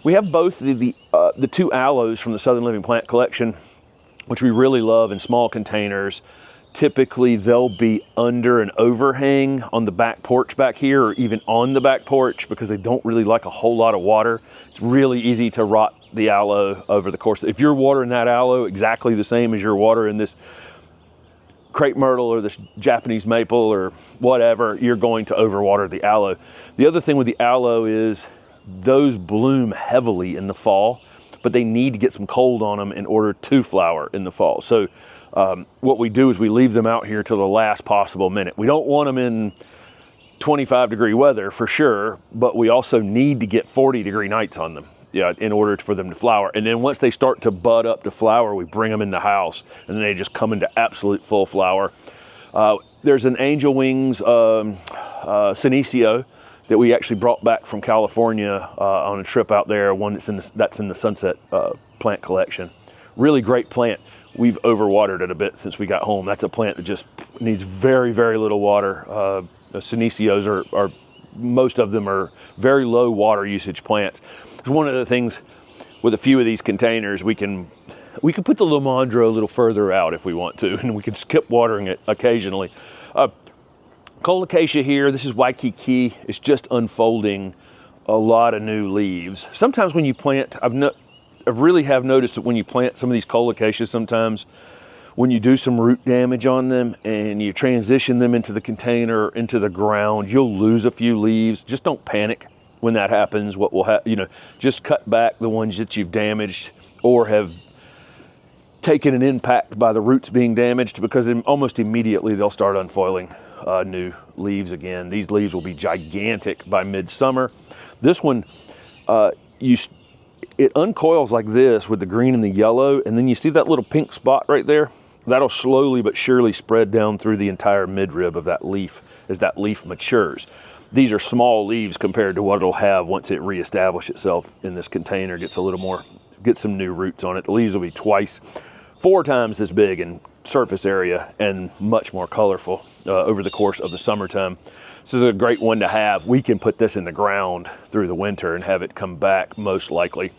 We have both the two aloes from the Southern Living Plant Collection, which we really love in small containers. Typically they'll be under an overhang on the back porch back here, or even on the back porch, because they don't really like a whole lot of water. It's really easy to rot the aloe over the course. If you're watering that aloe exactly the same as you're watering this crepe myrtle or this Japanese maple or whatever, you're going to overwater the aloe. The other thing with the aloe is those bloom heavily in the fall, but they need to get some cold on them in order to flower in the fall. So what we do is we leave them out here till the last possible minute. We don't want them in 25-degree weather for sure, but we also need to get 40-degree nights on them, yeah, in order for them to flower. And then once they start to bud up to flower, we bring them in the house, and then they just come into absolute full flower. There's an Angel Wings Senecio that we actually brought back from California on a trip out there, one that's in the Sunset Plant Collection. Really great plant. We've overwatered it a bit since we got home. That's a plant that just needs very, very little water. Senecios are most of them are very low water usage plants. It's one of the things with a few of these containers, we can put the Lomandro a little further out if we want to, and we can skip watering it occasionally. Colocasia here, this is Waikiki. It's just unfolding a lot of new leaves. Sometimes when you plant, I really have noticed that when you plant some of these Colocasias, sometimes when you do some root damage on them and you transition them into the container, into the ground, you'll lose a few leaves. Just don't panic when that happens. What will happen, just cut back the ones that you've damaged or have taken an impact by the roots being damaged, because almost immediately they'll start unfoiling new leaves again. These leaves will be gigantic by midsummer. This one, it uncoils like this with the green and the yellow, and then you see that little pink spot right there? That'll slowly but surely spread down through the entire midrib of that leaf as that leaf matures. These are small leaves compared to what it'll have once it reestablishes itself in this container, gets some new roots on it. The leaves will be 4 times this big in surface area and much more colorful over the course of the summertime. This is a great one to have. We can put this in the ground through the winter and have it come back most likely